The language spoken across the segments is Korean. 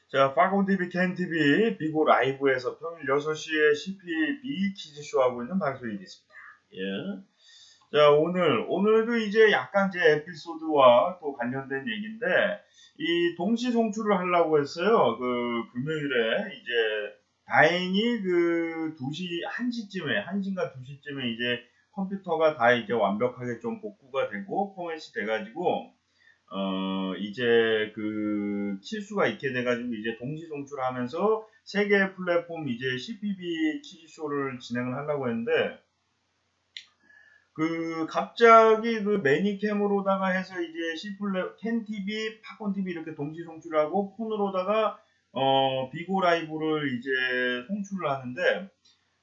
자, 파곤TV, 캔TV, 비고 라이브에서 평일 6시에 CPB 퀴즈쇼 하고 있는 방송이 있습니다. 예. 자, 오늘도 이제 약간 제 에피소드와 또 관련된 얘기인데, 이 동시 송출을 하려고 했어요. 금요일에 이제, 다행히 2시, 1시쯤에, 1시인가 2시쯤에 이제 컴퓨터가 다 이제 완벽하게 좀 복구가 되고, 포맷이 돼가지고, 이제 킬수가 있게 돼가지고 이제 동시 송출하면서 세 개의 플랫폼 이제 CPB 퀴즈쇼를 진행을 하려고 했는데, 갑자기 매니캠으로다가 해서 이제 캔TV, 팝콘TV 이렇게 동시 송출하고 폰으로다가, 비고 라이브를 이제 송출을 하는데,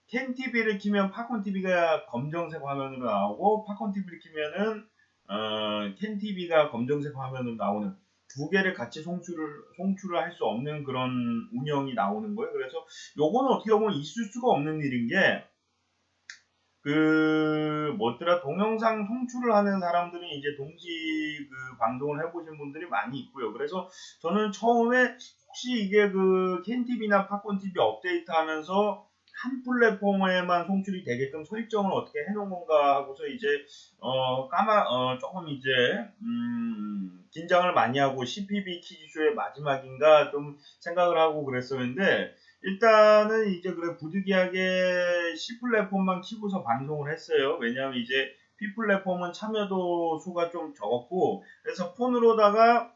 캔TV를 키면 팝콘TV가 검정색 화면으로 나오고, 팝콘TV를 키면은, 캔TV가 검정색 화면으로 나오는 두 개를 같이 송출을 할 수 없는 그런 운영이 나오는 거예요. 그래서 요거는 어떻게 보면 있을 수가 없는 일인 게, 뭐더라, 동영상 송출을 하는 사람들은 이제 동시 방송을 해보신 분들이 많이 있고요. 그래서 저는 처음에 혹시 이게 캔TV나 팝콘TV 업데이트 하면서 한 플랫폼에만 송출이 되게끔 설정을 어떻게 해놓은 건가 하고서 이제, 조금 이제, 긴장을 많이 하고 CPB 퀴즈쇼의 마지막인가 좀 생각을 하고 그랬었는데, 일단은 이제 부득이하게 C 플랫폼만 키고서 방송을 했어요. 왜냐하면 이제 P 플랫폼은 참여도 수가 좀 적었고, 그래서 폰으로다가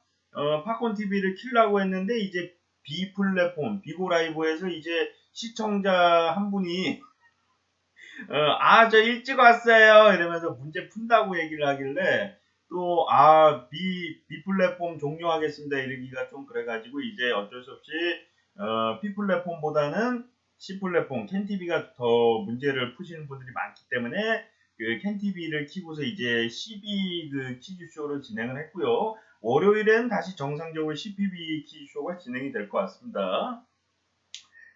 팝콘 TV를 키려고 했는데 이제 B 플랫폼 비고 라이브에서 이제 시청자 한 분이 저 일찍 왔어요 이러면서 문제 푼다고 얘기를 하길래, 또 B 플랫폼 종료하겠습니다 이러기가 좀 그래가지고 이제 어쩔 수 없이 P 플랫폼보다는 C 플랫폼 캔TV가 더 문제를 푸시는 분들이 많기 때문에 캔TV를 키고서 이제 CB 퀴즈쇼를 진행을 했고요. 월요일엔 다시 정상적으로 CPB 퀴즈쇼가 진행이 될 것 같습니다.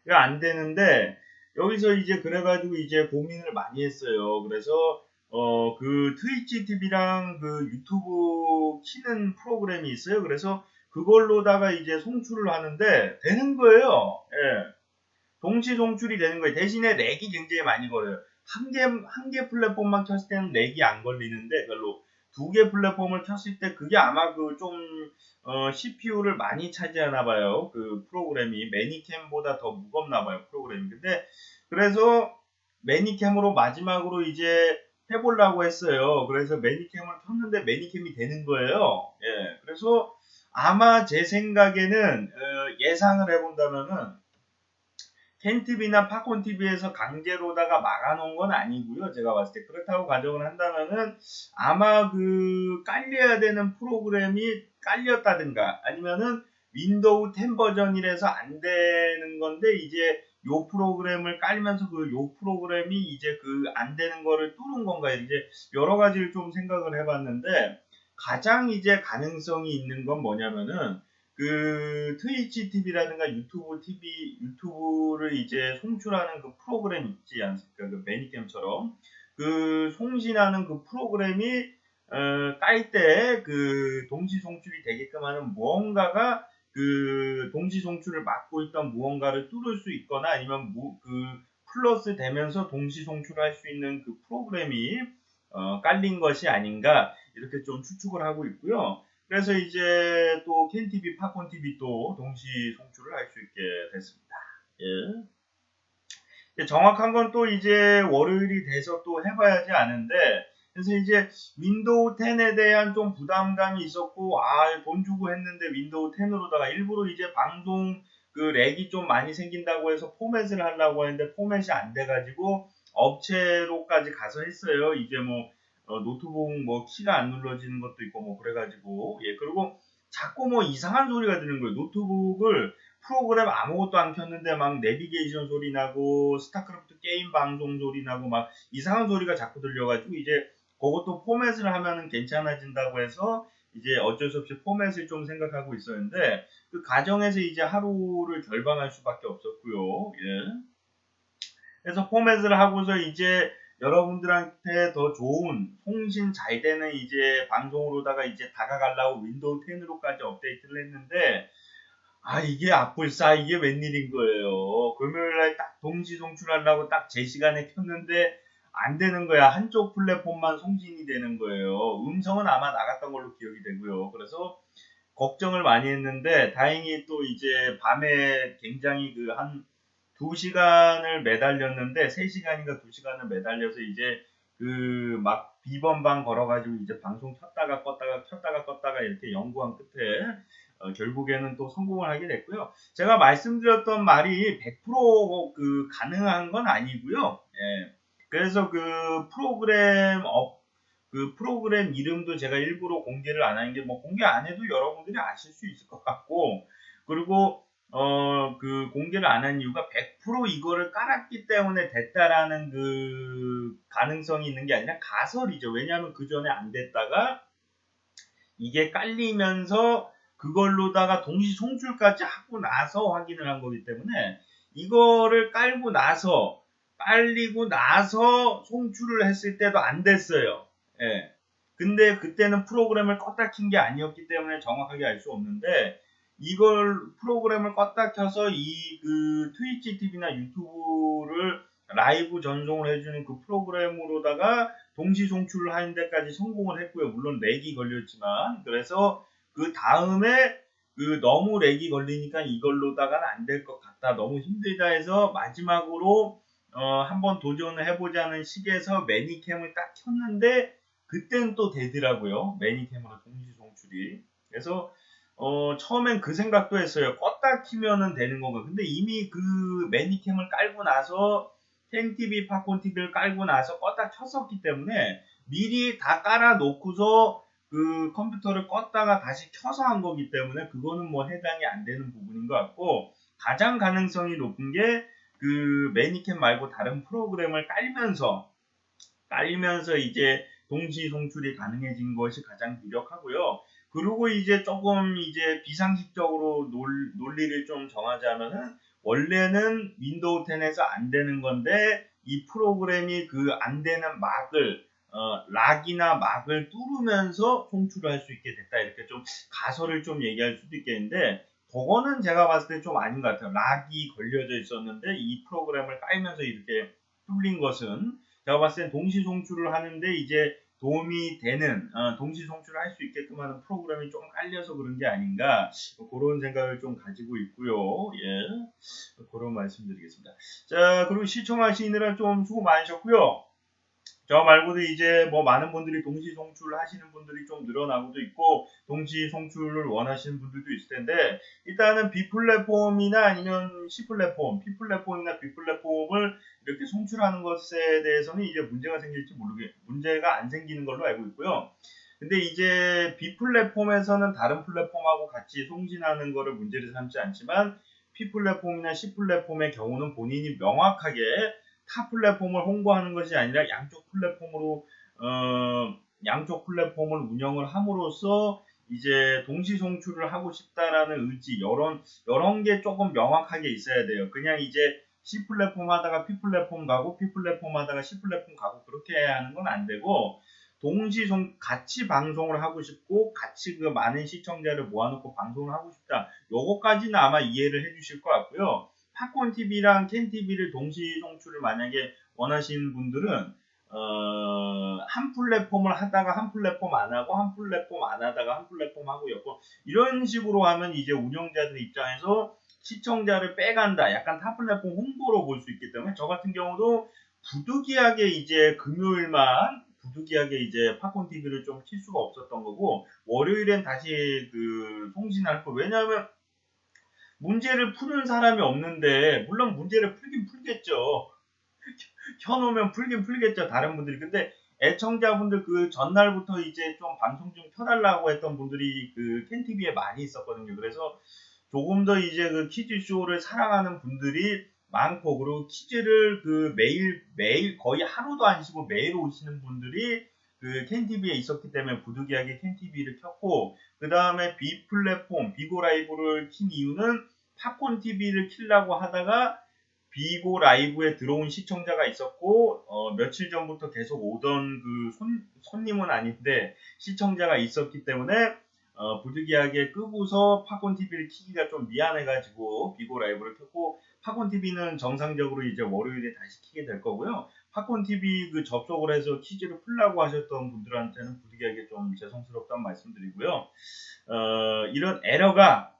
이거 안 되는데, 여기서 이제 그래가지고 이제 고민을 많이 했어요. 그래서 트위치 TV랑 유튜브 키는 프로그램이 있어요. 그래서 그걸로다가 이제 송출을 하는데 되는 거예요. 예. 동시 송출이 되는 거예요. 대신에 렉이 굉장히 많이 걸려요. 한 개 플랫폼만 켰을 때는 렉이 안 걸리는데, 별로 두 개 플랫폼을 켰을 때 그게 아마 CPU를 많이 차지하나 봐요. 프로그램이 매니캠보다 더 무겁나 봐요. 프로그램이. 근데 그래서 매니캠으로 마지막으로 이제 해보려고 했어요. 그래서 매니캠을 켰는데 매니캠이 되는 거예요. 예. 그래서 아마 제 생각에는 예상을 해본다면은 캔TV나 팝콘TV에서 강제로다가 막아놓은 건 아니고요. 제가 봤을 때 그렇다고 가정을 한다면은 아마 깔려야 되는 프로그램이 깔렸다든가 아니면은 윈도우 10 버전이라서 안 되는 건데, 이제 요 프로그램을 깔면서 요 프로그램이 이제 안 되는 거를 뚫은 건가, 이제 여러 가지를 좀 생각을 해봤는데, 가장 이제 가능성이 있는 건 뭐냐면은 트위치 TV라든가 유튜브를 이제 송출하는 프로그램 있지 않습니까? 매니캠처럼. 송신하는 프로그램이, 깔 때 동시 송출이 되게끔 하는 무언가가 동시 송출을 막고 있던 무언가를 뚫을 수 있거나 아니면 플러스 되면서 동시 송출할 수 있는 프로그램이, 깔린 것이 아닌가, 이렇게 좀 추측을 하고 있고요. 그래서 이제 또 캔TV, 팝콘TV 또 동시 송출을 할 수 있게 됐습니다. 예. 정확한 건 또 이제 월요일이 돼서 또 해봐야지 아는데, 그래서 이제 윈도우 10에 대한 좀 부담감이 있었고, 돈 주고 했는데 윈도우 10으로다가 일부러 이제 방송 렉이 좀 많이 생긴다고 해서 포맷을 하려고 했는데 포맷이 안 돼가지고 업체로까지 가서 했어요. 이제 노트북 키가 안 눌러지는 것도 있고 그래가지고, 예. 그리고 자꾸 이상한 소리가 드는 거예요. 노트북을 프로그램 아무것도 안 켰는데 막 내비게이션 소리 나고 스타크래프트 게임 방송 소리 나고 막 이상한 소리가 자꾸 들려가지고, 이제 그것도 포맷을 하면은 괜찮아진다고 해서 이제 어쩔 수 없이 포맷을 좀 생각하고 있었는데, 가정에서 이제 하루를 결방할 수밖에 없었고요. 예. 그래서 포맷을 하고서 이제 여러분들한테 더 좋은 송신 잘 되는 이제 방송으로다가 이제 다가가려고 윈도우 10으로까지 업데이트를 했는데, 아, 이게 앞불싸, 이게 웬일인 거예요. 금요일날 딱 동시 송출하려고 딱 제 시간에 켰는데 안 되는 거야. 한쪽 플랫폼만 송진이 되는 거예요. 음성은 아마 나갔던 걸로 기억이 되고요. 그래서 걱정을 많이 했는데 다행히 또 이제 밤에 굉장히 그 한 2시간을 매달렸는데 3시간인가 2시간을 매달려서 이제 그 막 비번방 걸어가지고 이제 방송 켰다가 껐다가 켰다가 껐다가 이렇게 연구한 끝에 결국에는 또 성공을 하게 됐고요. 제가 말씀드렸던 말이 100%그 가능한 건 아니고요. 예. 그래서 그 프로그램 이름도 제가 일부러 공개를 안 하는 게 뭐 공개 안 해도 여러분들이 아실 수 있을 것 같고, 그리고 그 공개를 안 한 이유가 100% 이거를 깔았기 때문에 됐다라는 그 가능성이 있는 게 아니라 가설이죠. 왜냐하면 그 전에 안 됐다가 이게 깔리면서 그걸로다가 동시 송출까지 하고 나서 확인을 한 거기 때문에 이거를 깔리고 나서 송출을 했을 때도 안 됐어요. 예. 근데 그때는 프로그램을 껐다 킨 게 아니었기 때문에 정확하게 알 수 없는데 이걸 프로그램을 껐다 켜서 이 그 트위치 TV나 유튜브를 라이브 전송을 해주는 그 프로그램으로다가 동시 송출을 하는 데까지 성공을 했고요. 물론 렉이 걸렸지만 그래서 그 다음에 그 너무 렉이 걸리니까 이걸로다가는 안 될 것 같다. 너무 힘들다 해서 마지막으로 한번 도전을 해보자는 식에서 매니캠을 딱 켰는데 그땐 또 되더라고요. 매니캠으로 동시 송출이. 그래서 처음엔 그 생각도 했어요. 껐다 키면은 되는 건가. 근데 이미 그 매니캠을 깔고 나서 탱TV, 팝콘TV를 깔고 나서 껐다 켰었기 때문에 미리 다 깔아놓고서 그 컴퓨터를 껐다가 다시 켜서 한 거기 때문에 그거는 뭐 해당이 안 되는 부분인 것 같고 가장 가능성이 높은 게 그 매니캠 말고 다른 프로그램을 깔면서 이제 동시 송출이 가능해진 것이 가장 유력하고요. 그리고 이제 조금 이제 비상식적으로 논리를 좀 정하자면은 원래는 윈도우 10에서 안 되는 건데 이 프로그램이 그 안 되는 락이나 막을 뚫으면서 송출을 할 수 있게 됐다. 이렇게 좀 가설을 좀 얘기할 수도 있겠는데 그거는 제가 봤을 때 좀 아닌 것 같아요. 락이 걸려져 있었는데 이 프로그램을 깔면서 이렇게 뚫린 것은 제가 봤을 때 동시 송출을 하는데 이제 도움이 되는 동시 송출을 할 수 있게끔 하는 프로그램이 좀 깔려서 그런 게 아닌가 그런 생각을 좀 가지고 있고요. 예, 그런 말씀드리겠습니다. 자, 그리고 시청하시느라 좀 수고 많으셨고요. 저 말고도 이제 뭐 많은 분들이 동시 송출을 하시는 분들이 좀 늘어나고도 있고 동시 송출을 원하시는 분들도 있을 텐데 일단은 B 플랫폼이나 아니면 C 플랫폼, P 플랫폼이나 B 플랫폼을 이렇게 송출하는 것에 대해서는 이제 문제가 안 생기는 걸로 알고 있고요. 근데 이제 B 플랫폼에서는 다른 플랫폼하고 같이 송신하는 거를 문제를 삼지 않지만 P 플랫폼이나 C 플랫폼의 경우는 본인이 명확하게 타 플랫폼을 홍보하는 것이 아니라 양쪽 플랫폼을 운영을 함으로써 이제 동시 송출을 하고 싶다라는 의지 이런 게 조금 명확하게 있어야 돼요. 그냥 이제 C 플랫폼 하다가 P 플랫폼 가고 P 플랫폼 하다가 C 플랫폼 가고 그렇게 하는 건 안 되고 같이 방송을 하고 싶고 같이 그 많은 시청자를 모아놓고 방송을 하고 싶다. 요거까지는 아마 이해를 해주실 것 같고요. 팝콘 TV랑 캔 TV를 동시 송출을 만약에 원하시는 분들은 한 플랫폼을 하다가 한 플랫폼 안 하고 한 플랫폼 안 하다가 한 플랫폼 하고 이런 식으로 하면 이제 운영자들 입장에서 시청자를 빼간다. 약간 타 플랫폼 홍보로 볼 수 있기 때문에 저 같은 경우도 부득이하게 이제 금요일만 부득이하게 이제 팝콘 TV를 좀 킬 수가 없었던 거고 월요일엔 다시 그 송신할 거. 왜냐하면 문제를 푸는 사람이 없는데 물론 문제를 풀긴 풀겠죠. 켜놓으면 풀긴 풀겠죠. 다른 분들이. 근데 애청자분들 그 전날부터 이제 좀 방송 좀 켜달라고 했던 분들이 그 캔TV에 많이 있었거든요. 그래서 조금 더 이제 그 퀴즈쇼를 사랑하는 분들이 많고 그리고 퀴즈를 그 매일 거의 하루도 안 쉬고 매일 오시는 분들이 그 캔TV에 있었기 때문에 부득이하게 캔TV를 켰고 그 다음에 B 플랫폼 비고 라이브를 킨 이유는 팝콘 TV를 키려고 하다가 비고 라이브에 들어온 시청자가 있었고 며칠 전부터 계속 오던 그 손님은 아닌데 시청자가 있었기 때문에 부득이하게 끄고서 팝콘 TV를 키기가 좀 미안해가지고 비고 라이브를 켰고, 팝콘 TV는 정상적으로 이제 월요일에 다시 키게 될 거고요. 팝콘 TV 그 접속을 해서 퀴즈를 풀라고 하셨던 분들한테는 부득이하게 좀 죄송스럽다는 말씀드리고요. 이런 에러가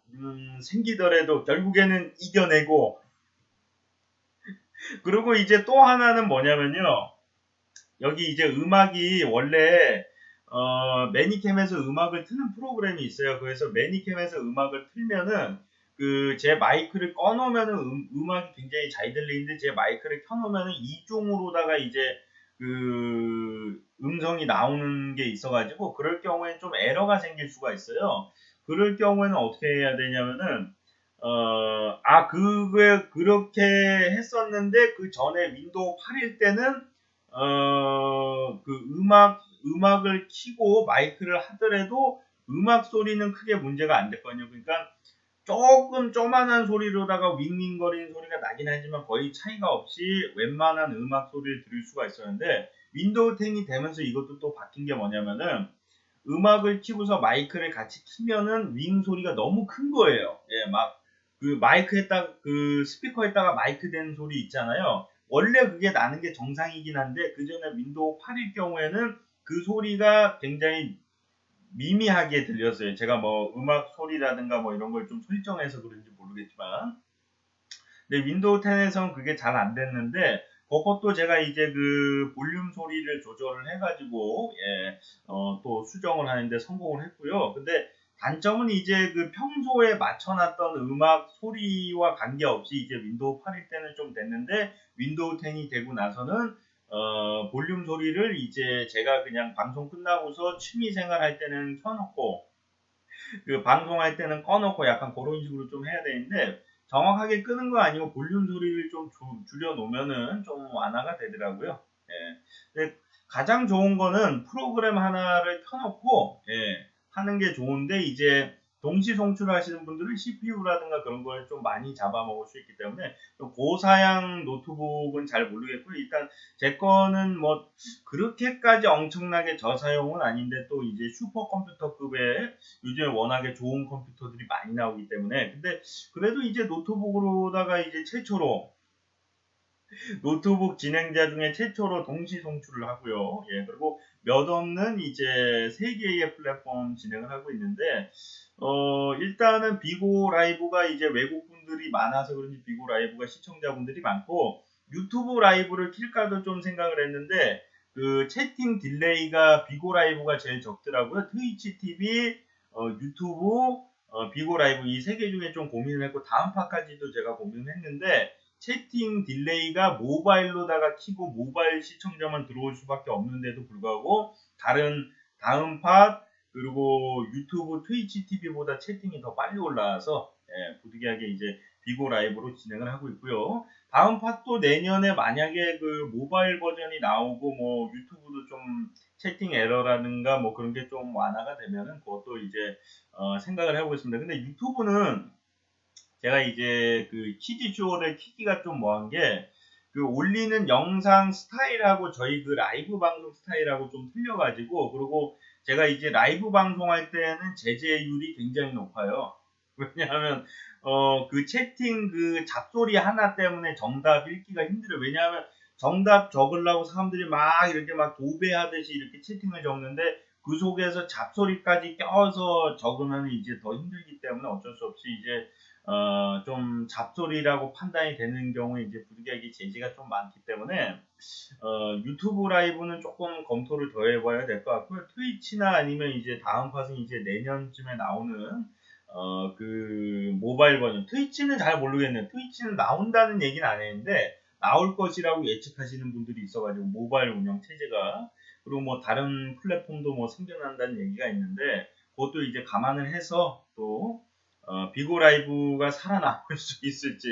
생기더라도 결국에는 이겨내고, 그리고 이제 또 하나는 뭐냐면요. 여기 이제 음악이 원래 매니캠에서 음악을 트는 프로그램이 있어요. 그래서 매니캠에서 음악을 틀면은 그 제 마이크를 꺼놓으면은 음악이 굉장히 잘 들리는데, 제 마이크를 켜놓으면은 이중으로다가 이제 그 음성이 나오는 게 있어가지고, 그럴 경우에 좀 에러가 생길 수가 있어요. 그럴 경우에는 어떻게 해야 되냐면은 그게 그렇게 했었는데, 그 전에 윈도우 8일 때는 그 음악을 키고 마이크를 하더라도 음악 소리는 크게 문제가 안 됐거든요. 그러니까 조금 쪼만한 소리로다가 윙윙거리는 소리가 나긴 하지만 거의 차이가 없이 웬만한 음악 소리를 들을 수가 있었는데, 윈도우 10이 되면서 이것도 또 바뀐 게 뭐냐면은, 음악을 키고서 마이크를 같이 키면은 윙 소리가 너무 큰 거예요. 예, 막 그 마이크에다 그 스피커에다가 마이크 댄 소리 있잖아요. 원래 그게 나는 게 정상이긴 한데, 그 전에 윈도우 8일 경우에는 그 소리가 굉장히 미미하게 들렸어요. 제가 뭐 음악 소리라든가 뭐 이런 걸 좀 설정해서 그런지 모르겠지만. 근데 윈도우 10에서는 그게 잘 안 됐는데, 그것도 제가 이제 그 볼륨 소리를 조절을 해가지고, 또 수정을 하는데 성공을 했고요. 근데 단점은 이제 그 평소에 맞춰놨던 음악 소리와 관계없이 이제 윈도우 8일 때는 좀 됐는데, 윈도우 10이 되고 나서는 볼륨 소리를 이제 제가 그냥 방송 끝나고서 취미 생활 할 때는 켜놓고, 그 방송할 때는 꺼놓고 약간 그런 식으로 좀 해야 되는데, 정확하게 끄는 거 아니고 볼륨 소리를 좀 줄여 놓으면은 좀 완화가 되더라고요. 예. 근데 가장 좋은 거는 프로그램 하나를 켜놓고 하는 게 좋은데, 이제 동시 송출하시는 분들은 CPU라든가 그런 걸 좀 많이 잡아먹을 수 있기 때문에 고사양 노트북은 잘 모르겠고, 일단 제 거는 뭐 그렇게까지 엄청나게 저사용은 아닌데, 또 이제 슈퍼컴퓨터급의 요즘에 워낙에 좋은 컴퓨터들이 많이 나오기 때문에. 근데 그래도 이제 노트북으로다가 이제 최초로, 노트북 진행자 중에 최초로 동시 송출을 하고요. 예, 그리고 몇 없는 이제 3개의 플랫폼 진행을 하고 있는데, 일단은 비고 라이브가 이제 외국 분들이 많아서 그런지 비고 라이브가 시청자분들이 많고, 유튜브 라이브를 킬까도 좀 생각을 했는데, 그 채팅 딜레이가 비고 라이브가 제일 적더라고요. 트위치 TV, 유튜브, 비고 라이브 이 3개 중에 좀 고민을 했고, 다음 파까지도 제가 고민을 했는데, 채팅 딜레이가 모바일로다가 키고 모바일 시청자만 들어올 수밖에 없는데도 불구하고, 다음 팟 그리고 유튜브 트위치 TV보다 채팅이 더 빨리 올라와서 부득이하게 이제 비고 라이브로 진행을 하고 있고요. 다음 팟도 내년에 만약에 그 모바일 버전이 나오고 뭐 유튜브도 좀 채팅 에러라든가 뭐 그런 게 좀 완화가 되면은 그것도 이제 생각을 해보겠습니다. 근데 유튜브는 제가 이제 그 퀴즈쇼를 키기가 좀 뭐한 게, 그 올리는 영상 스타일하고 저희 그 라이브 방송 스타일하고 좀 틀려가지고, 그리고 제가 이제 라이브 방송할 때는 제재율이 굉장히 높아요. 왜냐하면 그 채팅 그 잡소리 하나 때문에 정답 읽기가 힘들어요. 왜냐하면 정답 적으려고 사람들이 막 이렇게 막 도배하듯이 이렇게 채팅을 적는데, 그 속에서 잡소리까지 껴서 적으면 이제 더 힘들기 때문에 어쩔 수 없이 이제 좀 잡소리라고 판단이 되는 경우에 이제 부득이하게 제지가 좀 많기 때문에 유튜브 라이브는 조금 검토를 더 해봐야 될 것 같고요. 트위치나 아니면 이제 다음 팟은 이제 내년쯤에 나오는 그 모바일 버전. 트위치는 잘 모르겠네요. 트위치는 나온다는 얘기는 안 했는데 나올 것이라고 예측하시는 분들이 있어가지고, 모바일 운영 체제가. 그리고 뭐 다른 플랫폼도 뭐 생겨난다는 얘기가 있는데, 그것도 이제 감안을 해서 또 비고 라이브가 살아남을 수 있을지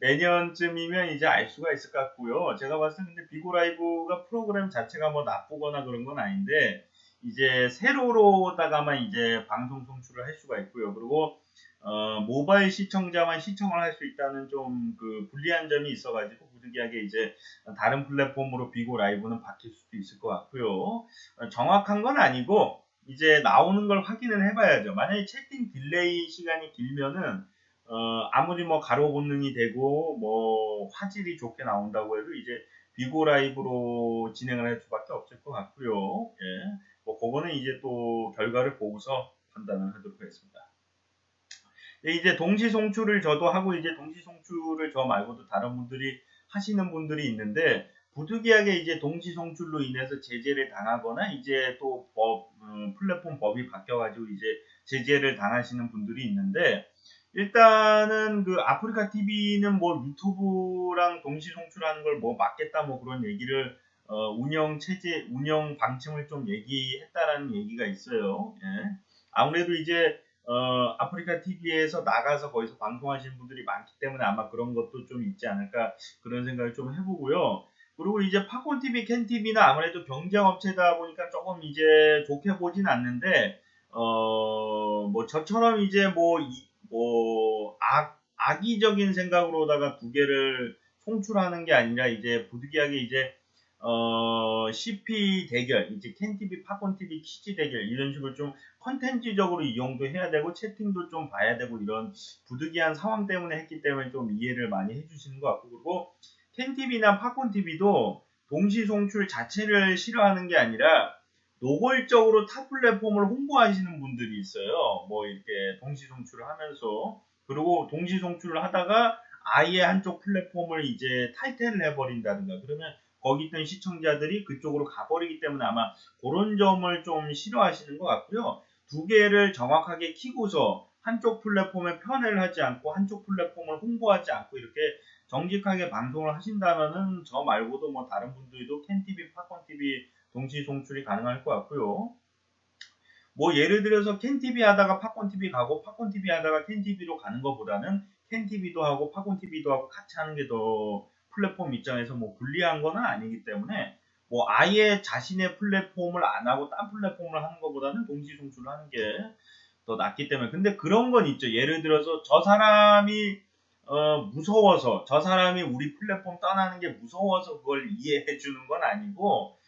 내년쯤이면 이제 알 수가 있을 것 같고요. 제가 봤을 때 근데 비고 라이브가 프로그램 자체가 뭐 나쁘거나 그런 건 아닌데, 이제 세로로다가만 이제 방송 송출을 할 수가 있고요. 그리고 모바일 시청자만 시청을 할 수 있다는 좀 그 불리한 점이 있어가지고, 부득이하게 이제 다른 플랫폼으로 비고 라이브는 바뀔 수도 있을 것 같고요. 정확한 건 아니고, 이제 나오는 걸 확인을 해봐야죠. 만약에 채팅 딜레이 시간이 길면은 아무리 뭐 가로 본능이 되고 뭐 화질이 좋게 나온다고 해도 이제 비고 라이브로 진행을 할 수밖에 없을 것 같고요. 예. 뭐 그거는 이제 또 결과를 보고서 판단을 하도록 하겠습니다. 이제 동시 송출을 저도 하고 이제 동시 송출을 저 말고도 다른 분들이 하시는 분들이 있는데 부득이하게 이제 동시 송출로 인해서 제재를 당하거나 이제 또 플랫폼 법이 바뀌어가지고 이제 제재를 당하시는 분들이 있는데 일단은 그 아프리카 TV는 뭐 유튜브랑 동시 송출하는 걸 뭐 막겠다 뭐 그런 얘기를 운영 방침을 좀 얘기했다라는 얘기가 있어요. 예. 아무래도 이제 아프리카 TV에서 나가서 거기서 방송하시는 분들이 많기 때문에 아마 그런 것도 좀 있지 않을까 그런 생각을 좀 해보고요. 그리고 이제 팝콘 TV, 캔 TV는 아무래도 경쟁업체다 보니까 조금 이제 좋게 보진 않는데 뭐 저처럼 이제 악의적인 생각으로다가 두 개를 송출하는 게 아니라 이제 부득이하게 이제 CP 대결, 이제 캔TV, 팝콘TV 퀴즈 대결 이런 식으로 좀 컨텐츠적으로 이용도 해야 되고 채팅도 좀 봐야 되고 이런 부득이한 상황 때문에 했기 때문에 좀 이해를 많이 해주시는 것 같고 그리고 캔TV나 팝콘TV도 동시 송출 자체를 싫어하는 게 아니라 노골적으로 타 플랫폼을 홍보하시는 분들이 있어요. 뭐 이렇게 동시 송출을 하면서 그리고 동시 송출을 하다가 아예 한쪽 플랫폼을 이제 탈퇴를 해버린다든가 그러면 거기 있던 시청자들이 그쪽으로 가버리기 때문에 아마 그런 점을 좀 싫어하시는 것 같고요. 두 개를 정확하게 키고서 한쪽 플랫폼에 편을 하지 않고 한쪽 플랫폼을 홍보하지 않고 이렇게 정직하게 방송을 하신다면은 저 말고도 뭐 다른 분들도 캔TV, 팝콘TV 동시 송출이 가능할 것 같고요. 뭐 예를 들어서 캔TV 하다가 팝콘TV 가고 팝콘TV 하다가 캔TV로 가는 것보다는 캔TV도 하고 팝콘TV도 하고 같이 하는 게 더 플랫폼 입장에서 뭐 불리한 건 아니기 때문에 뭐 아예 자신의 플랫폼을 안 하고 딴 플랫폼을 하는 것보다는 동시 송출을 하는 게 더 낫기 때문에 근데 그런 건 있죠. 예를 들어서 저 사람이 무서워서 저 사람이 우리 플랫폼 떠나는 게 무서워서 그걸 이해해 주는 건 아니고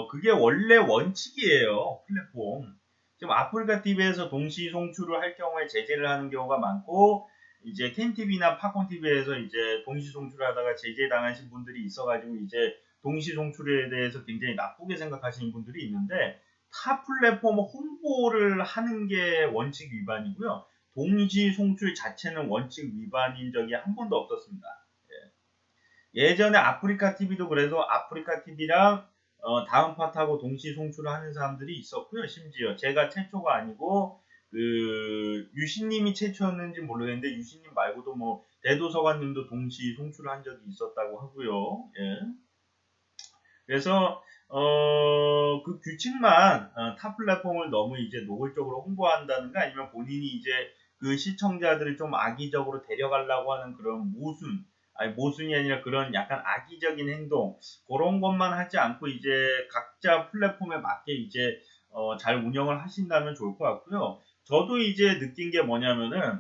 그게 원래 원칙이에요. 플랫폼. 지금 아프리카 TV에서 동시 송출을 할 경우에 제재를 하는 경우가 많고 이제 캔TV나 팝콘TV에서 이제 동시 송출을 하다가 제재 당하신 분들이 있어가지고 이제 동시 송출에 대해서 굉장히 나쁘게 생각하시는 분들이 있는데 타 플랫폼 홍보를 하는 게 원칙 위반이고요. 동시 송출 자체는 원칙 위반인 적이 한 번도 없었습니다. 예전에 아프리카 TV도 그래서 아프리카 TV랑 다음 파트하고 동시 송출을 하는 사람들이 있었고요. 심지어 제가 최초가 아니고 그 유신님이 최초였는지 모르겠는데 유신님 말고도 뭐 대도서관님도 동시 송출을 한 적이 있었다고 하고요. 예. 그래서 그 규칙만 타 플랫폼을 너무 이제 노골적으로 홍보한다는가 아니면 본인이 이제 그 시청자들을 좀 악의적으로 데려가려고 하는 그런 모순이 아니라 그런 약간 악의적인 행동 그런 것만 하지 않고 이제 각자 플랫폼에 맞게 이제 잘 운영을 하신다면 좋을 것 같고요. 저도 이제 느낀 게 뭐냐면은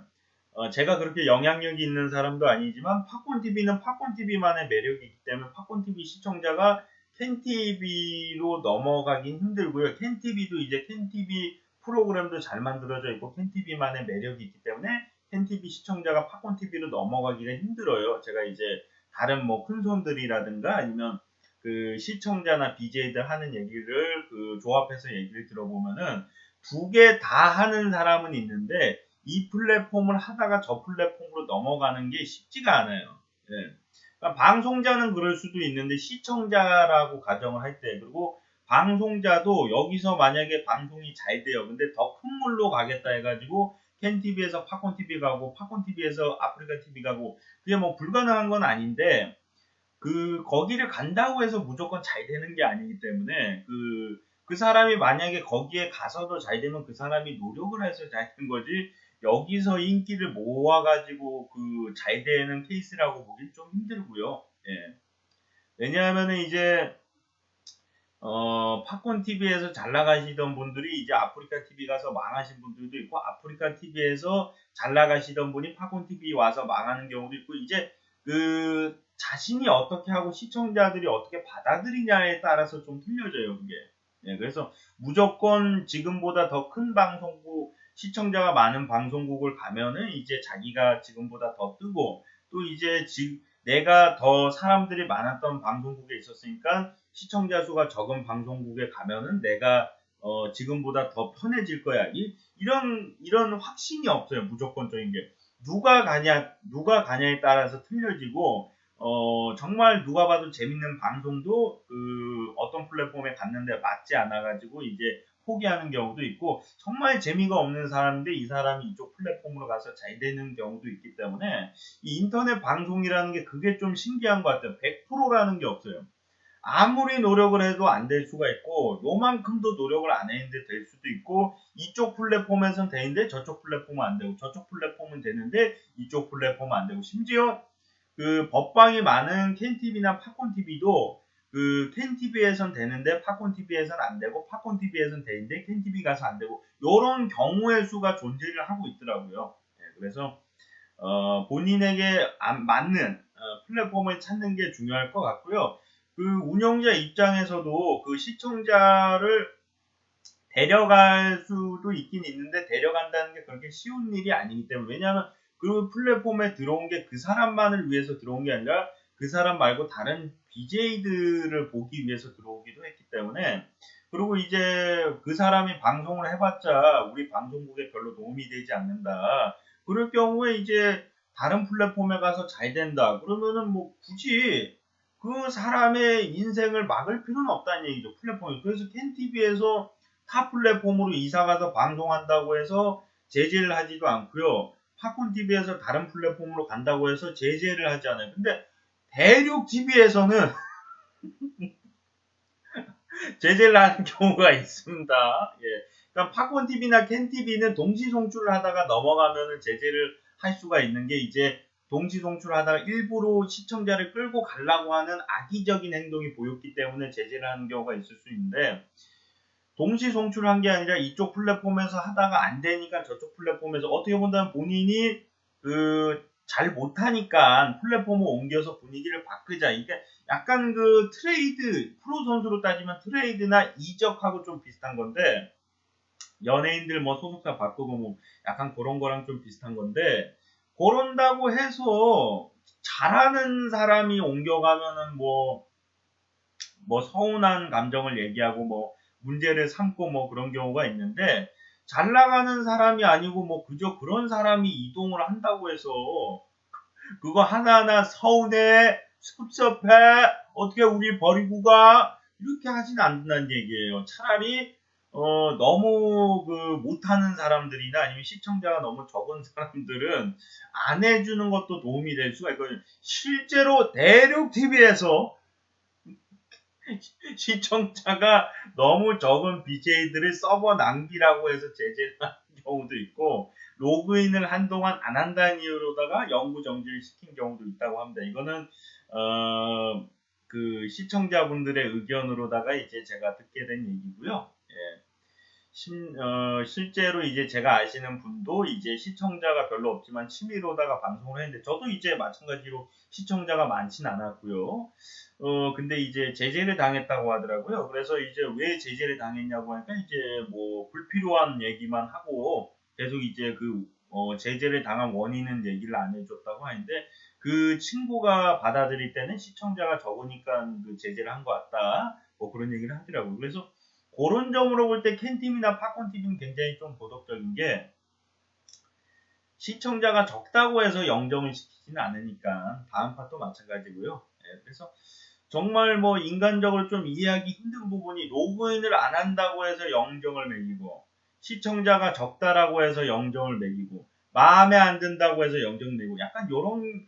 제가 그렇게 영향력이 있는 사람도 아니지만 팝콘TV는 팝콘TV만의 매력이 있기 때문에 팝콘TV 시청자가 캔TV로 넘어가기 힘들고요. 캔TV도 이제 캔TV 프로그램도 잘 만들어져 있고 캔TV만의 매력이 있기 때문에 캔TV 시청자가 팝콘TV로 넘어가기가 힘들어요. 제가 이제 다른 뭐 큰손들이라든가 아니면 그 시청자나 BJ들 하는 얘기를 그 조합해서 얘기를 들어보면은 두 개 다 하는 사람은 있는데 이 플랫폼을 하다가 저 플랫폼으로 넘어가는 게 쉽지가 않아요. 예. 그러니까 방송자는 그럴 수도 있는데 시청자라고 가정을 할 때 그리고 방송자도 여기서 만약에 방송이 잘 돼요. 근데 더 큰 물로 가겠다 해가지고 캔TV에서 팝콘TV 가고 팝콘TV에서 아프리카 TV 가고 그게 뭐 불가능한 건 아닌데 그 거기를 간다고 해서 무조건 잘 되는 게 아니기 때문에 그 사람이 만약에 거기에 가서도 잘 되면 그 사람이 노력을 해서 잘 된 거지 여기서 인기를 모아가지고 그 잘 되는 케이스라고 보기 좀 힘들고요. 예. 왜냐하면은 이제 팝콘 TV에서 잘 나가시던 분들이 이제 아프리카 TV 가서 망하신 분들도 있고 아프리카 TV에서 잘 나가시던 분이 팝콘 TV 와서 망하는 경우도 있고 이제 자신이 어떻게 하고 시청자들이 어떻게 받아들이냐에 따라서 좀 틀려져요, 그게. 예, 그래서 무조건 지금보다 더 큰 방송국, 시청자가 많은 방송국을 가면은 이제 자기가 지금보다 더 뜨고, 또 이제 내가 더 사람들이 많았던 방송국에 있었으니까 시청자 수가 적은 방송국에 가면은 내가 지금보다 더 편해질 거야. 이런 확신이 없어요. 무조건적인 게. 누가 가냐에 따라서 틀려지고, 정말 누가 봐도 재밌는 방송도 어떤 플랫폼에 갔는데 맞지 않아가지고 이제 포기하는 경우도 있고, 정말 재미가 없는 사람인데 이 사람이 이쪽 플랫폼으로 가서 잘 되는 경우도 있기 때문에 이 인터넷 방송이라는 게 그게 좀 신기한 것 같아요. 100%라는 게 없어요. 아무리 노력을 해도 안 될 수가 있고, 요만큼도 노력을 안 했는데 될 수도 있고, 이쪽 플랫폼에선 되는데 저쪽 플랫폼은 안 되고, 저쪽 플랫폼은 되는데 이쪽 플랫폼은 안 되고, 심지어 법방이 많은 캔TV나 팝콘TV도 캔TV에선 되는데 팝콘TV에선 안 되고, 팝콘TV에선 되는데 캔TV 가서 안 되고, 요런 경우의 수가 존재를 하고 있더라고요. 예, 그래서 본인에게 맞는 플랫폼을 찾는 게 중요할 것 같고요. 운영자 입장에서도 시청자를 데려갈 수도 있긴 있는데 데려간다는 게 그렇게 쉬운 일이 아니기 때문에, 왜냐하면 그 플랫폼에 들어온 게 그 사람만을 위해서 들어온 게 아니라 그 사람 말고 다른 BJ들을 보기 위해서 들어오기도 했기 때문에, 그리고 이제 그 사람이 방송을 해봤자 우리 방송국에 별로 도움이 되지 않는다. 그럴 경우에 이제 다른 플랫폼에 가서 잘 된다. 그러면은 뭐 굳이 그 사람의 인생을 막을 필요는 없다는 얘기죠. 플랫폼이. 그래서 캔TV에서 타 플랫폼으로 이사가서 방송한다고 해서 제재를 하지도 않고요. 팝콘TV에서 다른 플랫폼으로 간다고 해서 제재를 하지 않아요. 근데 대륙TV에서는 제재를 하는 경우가 있습니다. 예. 그러니까 팝콘TV나 캔TV는 동시 송출을 하다가 넘어가면은 제재를 할 수가 있는 게, 이제 동시 송출을 하다가 일부러 시청자를 끌고 가려고 하는 악의적인 행동이 보였기 때문에 제재를 하는 경우가 있을 수 있는데, 동시 송출한 게 아니라 이쪽 플랫폼에서 하다가 안 되니까 저쪽 플랫폼에서, 어떻게 본다면 본인이 잘 못하니까 플랫폼을 옮겨서 분위기를 바꾸자. 이게 약간 트레이드, 프로 선수로 따지면 트레이드나 이적하고 좀 비슷한 건데, 연예인들 뭐 소속사 바꾸고 뭐 약간 그런 거랑 좀 비슷한 건데, 그런다고 해서 잘하는 사람이 옮겨가면은 뭐 서운한 감정을 얘기하고 뭐 문제를 삼고 뭐 그런 경우가 있는데, 잘 나가는 사람이 아니고 뭐 그저 그런 사람이 이동을 한다고 해서 그거 하나하나 서운해, 섭섭해, 어떻게 우리 버리고 가, 이렇게 하진 않는다는 얘기예요. 차라리 너무 못하는 사람들이나 아니면 시청자가 너무 적은 사람들은 안 해주는 것도 도움이 될 수가 있거든요. 실제로 대륙TV에서 시청자가 너무 적은 BJ들을 서버 낭비라고 해서 제재를 하는 경우도 있고, 로그인을 한동안 안 한다는 이유로다가 영구 정지를 시킨 경우도 있다고 합니다. 이거는 시청자분들의 의견으로다가 이제 제가 듣게 된 얘기고요. 예. 실제로 이제 제가 아시는 분도 이제 시청자가 별로 없지만 취미로다가 방송을 했는데, 저도 이제 마찬가지로 시청자가 많진 않았고요. 근데 이제 제재를 당했다고 하더라고요. 그래서 이제 왜 제재를 당했냐고 하니까 이제 뭐 불필요한 얘기만 하고 계속 이제 제재를 당한 원인은 얘기를 안 해줬다고 하는데, 그 친구가 받아들일 때는 시청자가 적으니까 제재를 한 것 같다. 뭐 그런 얘기를 하더라고요. 그래서 그런 점으로 볼 때 캔TV나 팝콘TV는 굉장히 좀 도덕적인 게, 시청자가 적다고 해서 영정을 시키지는 않으니까 다음 파도 마찬가지고요. 네, 그래서 정말 뭐 인간적으로 좀 이해하기 힘든 부분이, 로그인을 안 한다고 해서 영정을 매기고, 시청자가 적다라고 해서 영정을 매기고, 마음에 안 든다고 해서 영정 매기고, 약간 요런,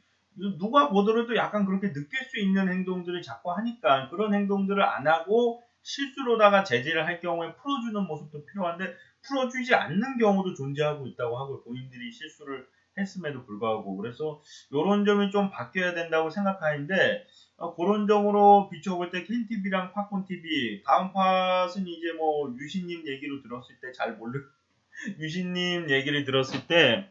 누가 보더라도 약간 그렇게 느낄 수 있는 행동들을 자꾸 하니까, 그런 행동들을 안 하고 실수로다가 제재를 할 경우에 풀어주는 모습도 필요한데 풀어주지 않는 경우도 존재하고 있다고 하고, 본인들이 실수를 했음에도 불구하고. 그래서 이런 점이 좀 바뀌어야 된다고 생각하는데, 그런 점으로 비춰볼 때 캔TV랑 팝콘TV, 다음 팟은 이제 뭐 유신님 얘기로 들었을 때 유신님 얘기를 들었을 때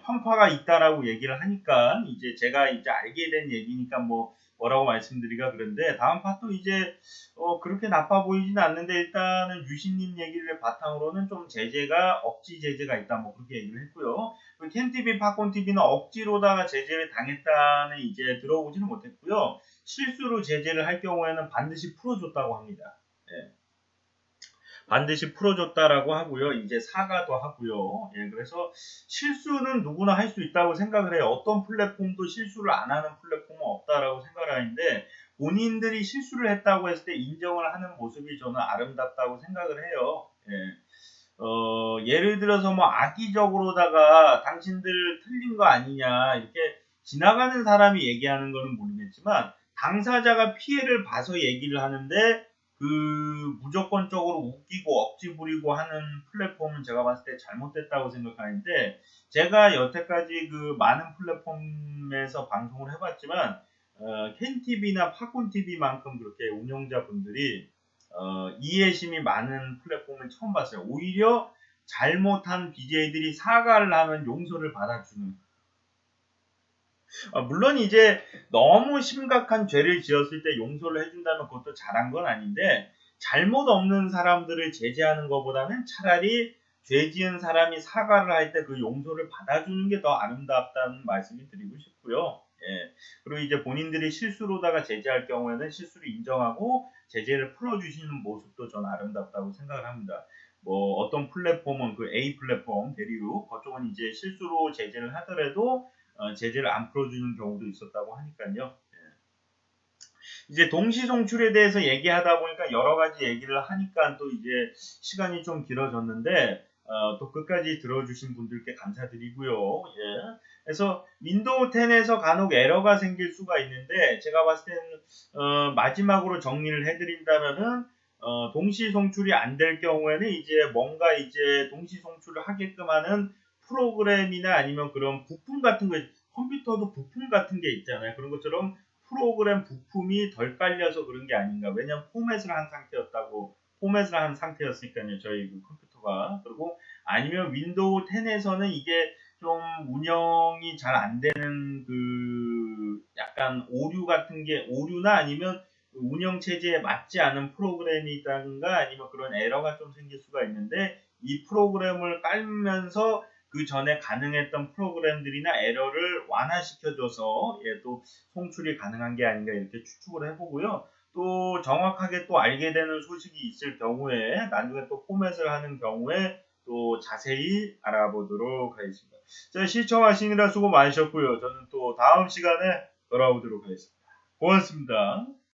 편파가 있다라고 얘기를 하니까, 이제 제가 이제 알게 된 얘기니까 뭐 뭐라고 말씀드리기가 그런데 다음 파트 이제 그렇게 나빠 보이진 않는데 일단은 유신님 얘기를 바탕으로는 좀 제재가 억지 제재가 있다 뭐 그렇게 얘기를 했고요. 캔TV, 팝콘TV는 억지로다가 제재를 당했다는 이제 들어보지는 못했고요. 실수로 제재를 할 경우에는 반드시 풀어줬다고 합니다. 예. 반드시 풀어줬다라고 하고요. 이제 사과도 하고요. 예, 그래서 실수는 누구나 할 수 있다고 생각을 해요. 어떤 플랫폼도 실수를 안 하는 플랫폼은 없다라고 생각을 하는데 본인들이 실수를 했다고 했을 때 인정을 하는 모습이 저는 아름답다고 생각을 해요. 예를 들어서 뭐 악의적으로다가 당신들 틀린 거 아니냐 이렇게 지나가는 사람이 얘기하는 거는 모르겠지만 당사자가 피해를 봐서 얘기를 하는데 그 무조건적으로 웃기고 억지 부리고 하는 플랫폼은 제가 봤을 때 잘못됐다고 생각하는데 제가 여태까지 그 많은 플랫폼에서 방송을 해봤지만 캔TV나 팝콘TV만큼 그렇게 운영자분들이 이해심이 많은 플랫폼을 처음 봤어요. 오히려 잘못한 BJ들이 사과를 하면 용서를 받아주는. 물론 이제 너무 심각한 죄를 지었을 때 용서를 해준다면 그것도 잘한 건 아닌데 잘못 없는 사람들을 제재하는 것보다는 차라리 죄 지은 사람이 사과를 할 때 그 용서를 받아주는 게 더 아름답다는 말씀을 드리고 싶고요. 예. 그리고 이제 본인들이 실수로다가 제재할 경우에는 실수를 인정하고 제재를 풀어주시는 모습도 저는 아름답다고 생각을 합니다. 뭐 어떤 플랫폼은 그 A 플랫폼 대리로 그쪽은 이제 실수로 제재를 하더라도 제재를 안 풀어주는 경우도 있었다고 하니까요. 예. 이제 동시 송출에 대해서 얘기하다 보니까 여러 가지 얘기를 하니까 또 이제 시간이 좀 길어졌는데 또 끝까지 들어주신 분들께 감사드리고요. 예. 그래서 윈도우 10에서 간혹 에러가 생길 수가 있는데 제가 봤을 때는 마지막으로 정리를 해드린다면은 동시 송출이 안 될 경우에는 이제 뭔가 이제 동시 송출을 하게끔 하는 프로그램이나 아니면 그런 부품 같은 거 컴퓨터도 부품 같은 게 있잖아요. 그런 것처럼 프로그램 부품이 덜 깔려서 그런 게 아닌가. 왜냐면 포맷을 한 상태였으니까요. 저희 그 컴퓨터가. 그리고 아니면 윈도우 10에서는 이게 좀 운영이 잘 안 되는 그 약간 오류 같은 게 오류나 아니면 운영 체제에 맞지 않은 프로그램이 있다든가 아니면 그런 에러가 좀 생길 수가 있는데 이 프로그램을 깔면서 그 전에 가능했던 프로그램들이나 에러를 완화시켜줘서 또 송출이 가능한 게 아닌가 이렇게 추측을 해보고요. 또 정확하게 또 알게 되는 소식이 있을 경우에 나중에 또 포맷을 하는 경우에 또 자세히 알아보도록 하겠습니다. 자, 시청하시느라 수고 많으셨고요. 저는 또 다음 시간에 돌아오도록 하겠습니다. 고맙습니다.